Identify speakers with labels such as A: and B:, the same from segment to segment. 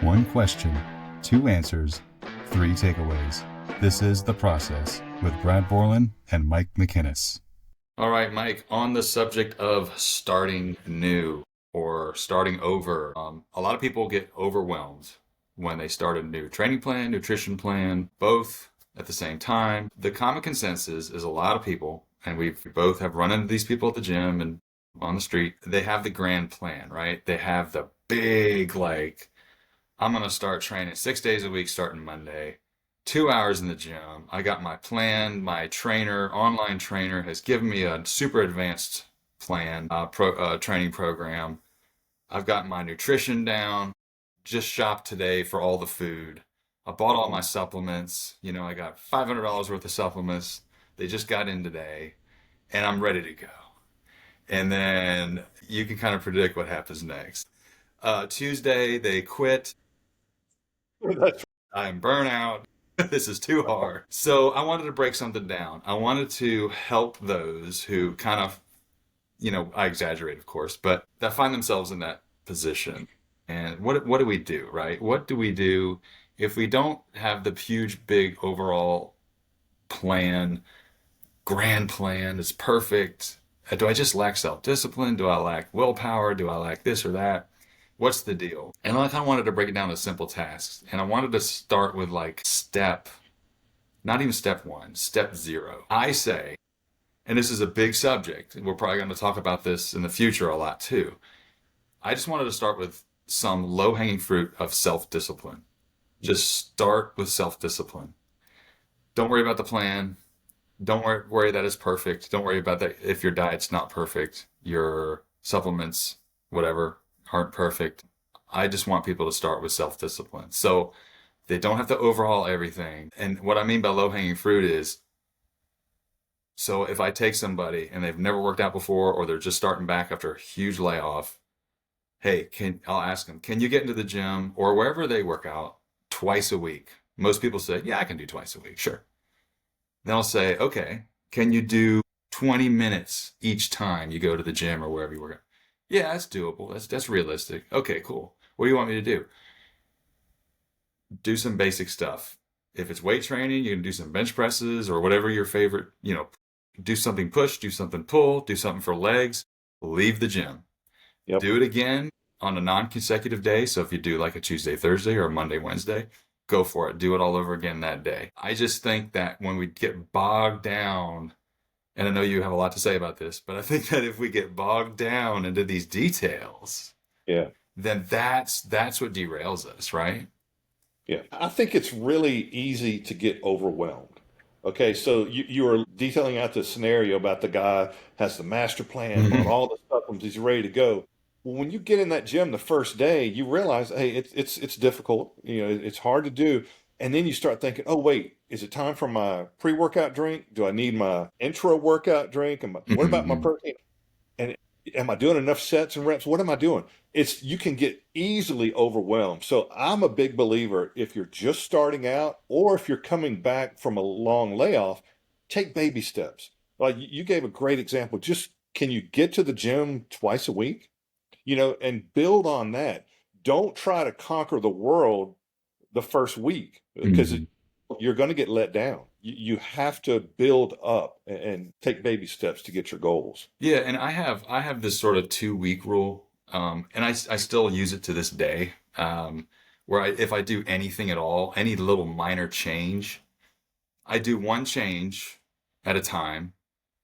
A: One question, two answers, three takeaways. This is The Process with Brad Borland and Mike McKinnis.
B: All right, Mike, on the subject of starting new or starting over, a lot of people get overwhelmed when they start a new training plan, nutrition plan, both at the same time. The common consensus is a lot of people, and we both have run into these people at the gym and on the street, they have the grand plan, right? They have the big, like, I'm going to start training 6 days a week starting Monday, 2 hours in the gym. I got my plan. My trainer, online trainer, has given me a super advanced plan, training program. I've got my nutrition down. Just shopped today for all the food. I bought all my supplements. I got $500 worth of supplements. They just got in today, and I'm ready to go. And then you can kind of predict what happens next. Tuesday, they quit.
C: That's
B: I'm burnout. This is too hard. So I wanted to break something down. I wanted to help those who kind of, I exaggerate, of course, but that find themselves in that position. And what do we do, right? What do we do if we don't have the huge, big overall plan, grand plan that's perfect? Do I just lack self-discipline? Do I lack willpower? Do I lack this or that? What's the deal? And I kind of wanted to break it down to simple tasks. And I wanted to start with like not even step one, step zero. I say, and this is a big subject, and we're probably going to talk about this in the future a lot too. I just wanted to start with some low-hanging fruit of self-discipline. Just start with self-discipline. Don't worry about the plan. Don't worry that it's perfect. Don't worry about that if your diet's not perfect, your supplements, whatever, aren't perfect. I just want people to start with self-discipline. So they don't have to overhaul everything. And what I mean by low-hanging fruit is, so if I take somebody and they've never worked out before, or they're just starting back after a huge layoff, hey, I'll ask them, can you get into the gym or wherever they work out twice a week? Most people say, yeah, I can do twice a week. Sure. Then I'll say, okay, can you do 20 minutes each time you go to the gym or wherever you work out? Yeah, that's doable. That's realistic. Okay, cool. What do you want me to do? Do some basic stuff. If it's weight training, you can do some bench presses or whatever your favorite, do something push, do something pull, do something for legs, leave the gym.
C: Yep.
B: Do it again on a non-consecutive day. So if you do like a Tuesday, Thursday, or a Monday, Wednesday, go for it. Do it all over again that day. I just think that when we get bogged down, and I know you have a lot to say about this, but I think that if we get bogged down into these details,
C: Yeah.
B: then that's what derails us, right?
C: Yeah. I think it's really easy to get overwhelmed. Okay, so you were detailing out the scenario about the guy has the master plan, bought
B: Mm-hmm.
C: all the supplements, he's ready to go. Well, when you get in that gym the first day, you realize, hey, it's difficult. It's hard to do. And then you start thinking, oh, wait, is it time for my pre-workout drink? Do I need my intro workout drink? What about my
B: Mm-hmm.
C: protein? And am I doing enough sets and reps? What am I doing? You can get easily overwhelmed. So I'm a big believer, if you're just starting out or if you're coming back from a long layoff, take baby steps. Like you gave a great example. Just can you get to the gym twice a week? And build on that. Don't try to conquer the world the first week because
B: Mm-hmm.
C: you're going to get let down. You have to build up and take baby steps to get your goals.
B: Yeah, and I have this sort of 2 week rule, and I still use it to this day, where if I do anything at all, any little minor change, I do one change at a time.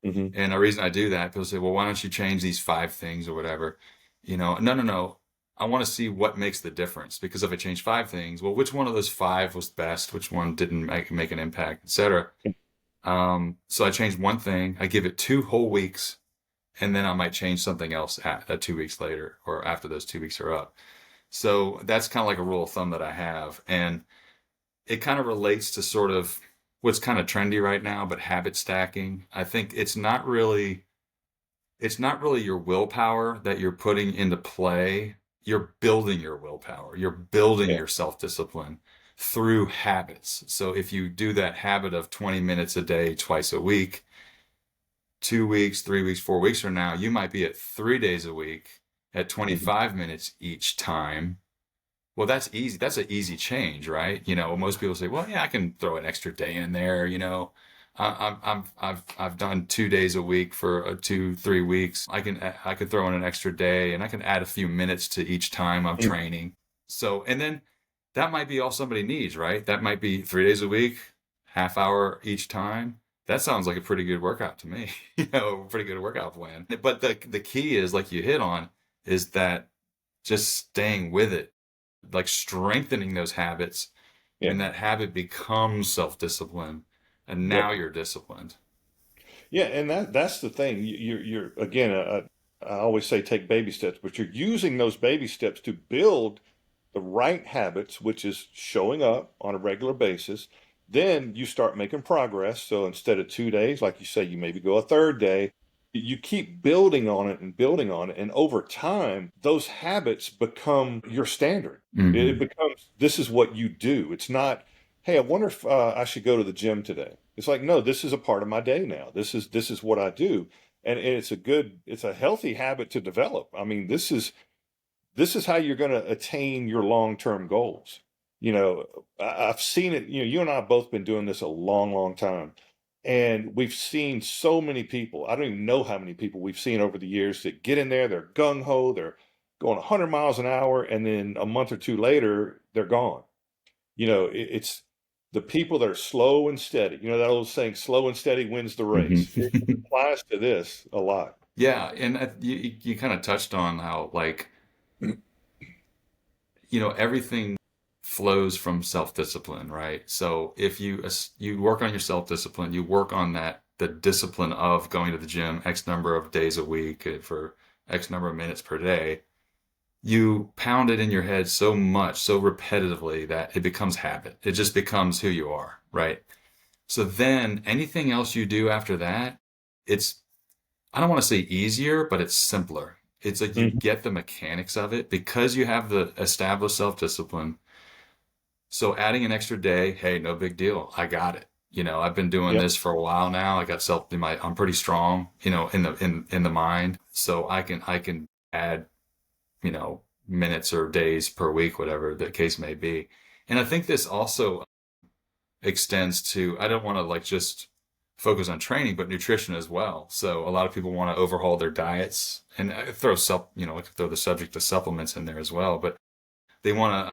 C: Hmm.
B: And the reason I do that, people say, well, why don't you change these 5 things or whatever? No, no, no. I want to see what makes the difference, because if I change 5 things, well, which one of those 5 was best? Which one didn't make an impact, etc. So I change one thing, I give it 2 whole weeks, and then I might change something else 2 weeks later or after those 2 weeks are up. So that's kind of like a rule of thumb that I have. And it kind of relates to sort of what's kind of trendy right now, but habit stacking. I think it's not really your willpower that you're putting into play. You're building your willpower. You're building
C: Yeah.
B: your self-discipline through habits. So if you do that habit of 20 minutes a day, twice a week, 2 weeks, 3 weeks, 4 weeks from now, you might be at 3 days a week at
C: Mhm.
B: 25 minutes each time. Well, that's easy. That's an easy change, right? Most people say, "Well, yeah, I can throw an extra day in there." I've done 2 days a week for 2, 3 weeks. I can throw in an extra day, and I can add a few minutes to each time I'm
C: Mm.
B: training. So, and then that might be all somebody needs, right? That might be 3 days a week, half hour each time. That sounds like a pretty good workout to me. Pretty good workout plan. But the key is, like you hit on, is that just staying with it, like strengthening those habits,
C: Yeah.
B: and that habit becomes self-discipline, and now
C: Yep.
B: you're disciplined.
C: Yeah, and that's the thing. You're again. I always say take baby steps, but you're using those baby steps to build the right habits, which is showing up on a regular basis. Then you start making progress. So instead of 2 days, like you say, you maybe go a third day. You keep building on it and building on it, and over time, those habits become your standard. It
B: Hmm.
C: becomes this is what you do. It's not, hey, I wonder if I should go to the gym today. It's like, no, this is a part of my day now. This is what I do, and it's a healthy habit to develop. I mean, this is how you're going to attain your long-term goals. I've seen it. You and I have both been doing this a long, long time, and we've seen so many people. I don't even know how many people we've seen over the years that get in there, they're gung ho, they're going 100 miles an hour, and then a month or two later, they're gone. It's the people that are slow and steady. That old saying, slow and steady wins the race. It
B: Hmm.
C: applies to this a lot.
B: Yeah, and you kind of touched on how, like, everything flows from self-discipline, right? So if you work on your self-discipline, you work on the discipline of going to the gym X number of days a week, for X number of minutes per day, you pound it in your head so much, so repetitively, that it becomes habit. It just becomes who you are, right? So then anything else you do after that, it's, I don't want to say easier, but it's simpler. It's like you
C: Mhm.
B: get the mechanics of it because you have the established self-discipline. So adding an extra day, hey, no big deal. I got it. I've been doing
C: Yep.
B: this for a while now. I got I'm pretty strong, in the mind. So I can add, minutes or days per week, whatever the case may be. And I think this also extends to, I don't want to like just focus on training, but nutrition as well. So a lot of people want to overhaul their diets, and I could throw the subject of supplements in there as well, but they want to,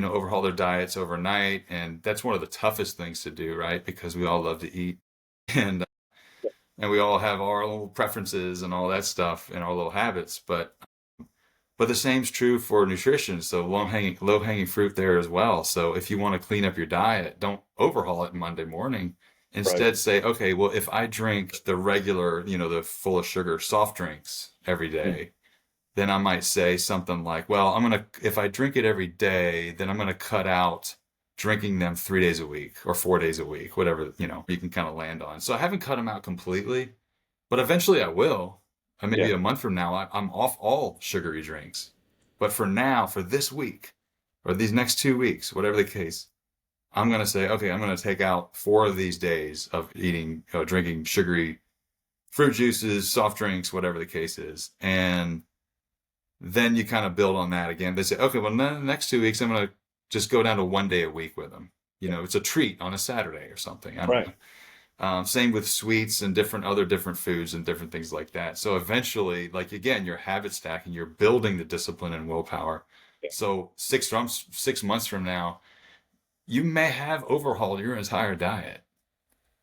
B: overhaul their diets overnight. And that's one of the toughest things to do, right? Because we all love to eat, and, and we all have our little preferences and all that stuff and our little habits, but the same's true for nutrition. So low hanging fruit there as well. So if you want to clean up your diet, don't overhaul it Monday morning.
C: Right.
B: Instead say, okay, well, if I drink the regular, the full of sugar soft drinks every
C: Mm.
B: day, then I might say something like, well, if I drink it every day, then I'm gonna cut out drinking them 3 days a week or 4 days a week, whatever, you can kind of land on. So I haven't cut them out completely, but eventually I will. And maybe
C: Yeah.
B: a month from now, I'm off all sugary drinks. But for now, for this week or these next 2 weeks, whatever the case, I'm going to say, okay, I'm going to take out 4 of these days of eating, drinking sugary fruit juices, soft drinks, whatever the case is. And then you kind of build on that again. They say, okay, well, the next 2 weeks, I'm going to just go down to one day a week with them. It's a treat on a Saturday or something. I don't
C: Right.
B: know. Same with sweets and different foods and different things like that. So eventually, like again, you're habit stacking, you're building the discipline and willpower.
C: Yeah.
B: So 6 months from now, you may have overhauled your entire diet.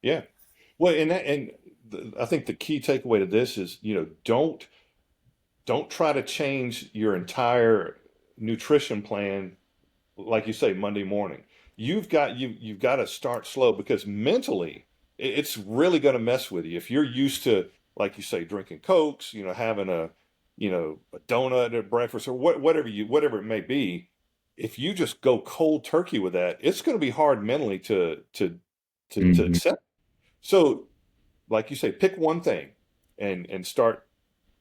C: Yeah. Well, I think the key takeaway to this is, don't try to change your entire nutrition plan, like you say, Monday morning. You've got to start slow because mentally it's really going to mess with you if you're used to, like you say, drinking Cokes, having a donut at breakfast or whatever it may be. If you just go cold turkey with that, it's going to be hard mentally to
B: Hmm.
C: accept. So, like you say, pick one thing and start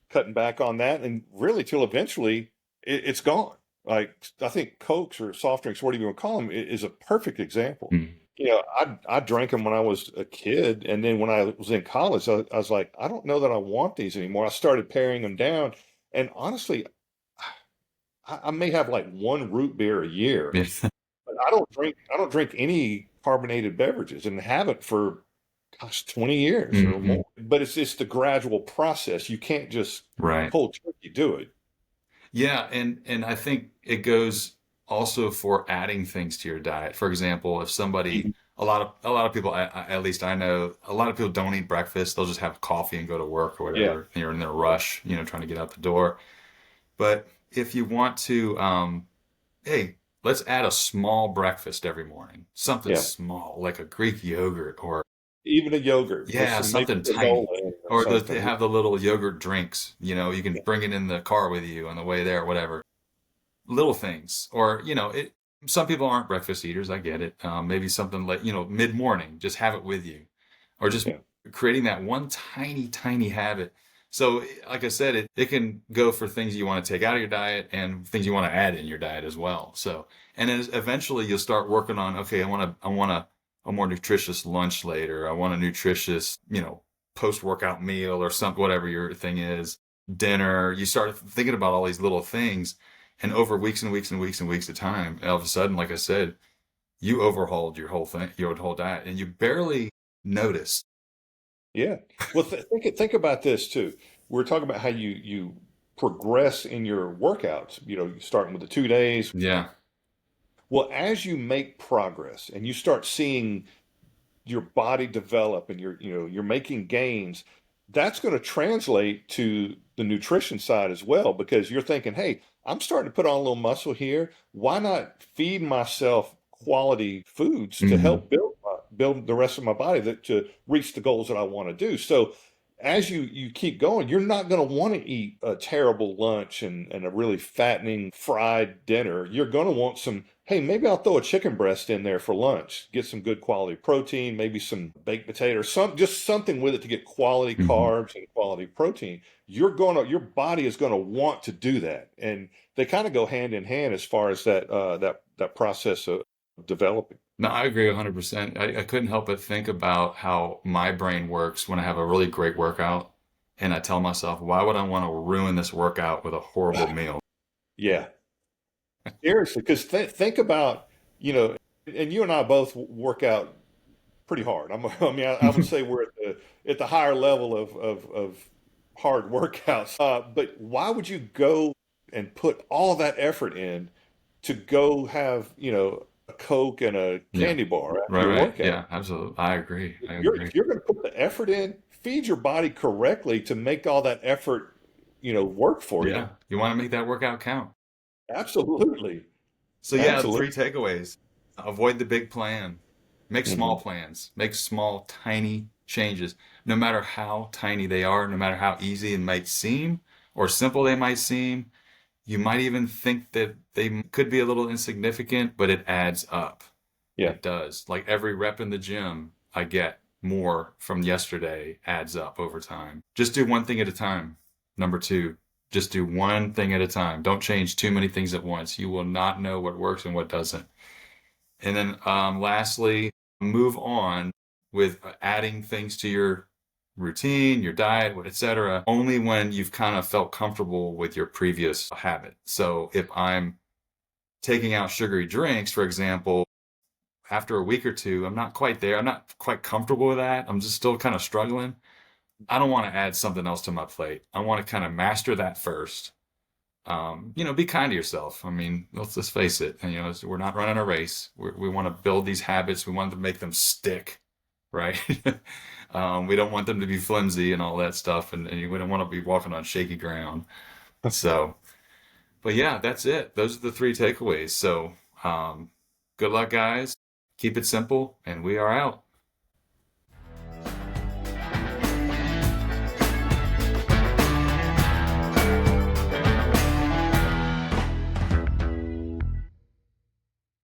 C: cutting back on that, and really till eventually it's gone. Like I think Cokes or soft drinks, whatever you want to call them, is a perfect example. I drank them when I was a kid, and then when I was in college, I was like, I don't know that I want these anymore. I started paring them down, and honestly, I may have like one root beer a year,
B: Yeah.
C: but I don't drink any carbonated beverages and haven't for gosh, 20 years or
B: Hmm.
C: more. But it's the gradual process. You can't just
B: Right.
C: cold turkey do it.
B: Yeah, and I think it goes also for adding things to your diet. For example, if somebody,
C: Mhm.
B: a lot of people, at least I know, a lot of people don't eat breakfast. They'll just have coffee and go to work or
C: Yeah.
B: whatever. You're in their rush, trying to get out the door. But if you want to, hey, let's add a small breakfast every morning. Something
C: Yeah.
B: small, like a Greek yogurt or
C: Even a yogurt with
B: yeah,
C: some maybe
B: something
C: granola
B: tiny.
C: in it or
B: Or they
C: something.
B: have the little yogurt drinks. You can
C: Yeah.
B: bring it in the car with you on the way there, whatever. Little things. Or, some people aren't breakfast eaters. I get it. Maybe something like, mid morning, just have it with you. Or just
C: Yeah.
B: creating that one tiny, tiny habit. So, like I said, it can go for things you want to take out of your diet and things you want to add in your diet as well. So, and then eventually you'll start working on, okay, a more nutritious lunch later. I want a nutritious, post-workout meal or something, whatever your thing is, dinner. You start thinking about all these little things, and over weeks and weeks and weeks and weeks of time, all of a sudden, like I said, you overhauled your whole thing, your whole diet, and you barely noticed.
C: Yeah. Well, think about this too. We're talking about how you progress in your workouts, starting with the 2 days.
B: Yeah.
C: Well, as you make progress and you start seeing your body develop and you're making gains, that's going to translate to the nutrition side as well because you're thinking, hey, I'm starting to put on a little muscle here. Why not feed myself quality foods to
B: Hmm.
C: help build the rest of my body to reach the goals that I want to do? So as you keep going, you're not going to want to eat a terrible lunch and a really fattening fried dinner. You're going to want some, hey, maybe I'll throw a chicken breast in there for lunch, get some good quality protein, maybe some baked potato, or just something with it to get quality
B: Hmm.
C: carbs and quality protein. Your body is going to want to do that, and they kind of go hand in hand as far as that process of developing.
B: No, I agree 100%. I couldn't help but think about how my brain works when I have a really great workout, and I tell myself, why would I want to ruin this workout with a horrible meal?
C: Yeah, seriously, because think about, and you and I both work out pretty hard. I mean, I would say we're at the higher level of hard workouts. But why would you go and put all that effort in to go have, a Coke and a
B: Yeah.
C: candy bar after
B: Right,
C: your
B: right.
C: workout?
B: Yeah, absolutely. I agree. I
C: If
B: agree.
C: you're going to put the effort in, feed your body correctly to make all that effort, work for you.
B: Yeah. You want to make that workout count.
C: Absolutely.
B: So yeah,
C: Absolutely.
B: 3 takeaways. Avoid the big plan. Make small
C: Hmm.
B: plans. Make small, tiny changes. No matter how tiny they are, no matter how easy it might seem or simple they might seem, you might even think that they could be a little insignificant, but it adds up.
C: Yeah.
B: It does. Like every rep in the gym, I get more from yesterday adds up over time. Just do one thing at a time. Number two, just do one thing at a time. Don't change too many things at once. You will not know what works and what doesn't. And then lastly, move on with adding things to your routine, your diet, etc. only when you've kind of felt comfortable with your previous habit. So if I'm taking out sugary drinks, for example, after a week or two, I'm not quite there. I'm not quite comfortable with that. I'm just still kind of struggling. I don't want to add something else to my plate. I want to kind of master that first. Be kind to yourself. I mean, let's face it. And, we're not running a race. We want to build these habits. We want to make them stick, right? We don't want them to be flimsy and all that stuff. And we don't want to be walking on shaky ground. So, but yeah, that's it. Those are the 3 takeaways. So, good luck, guys. Keep it simple, and we are out.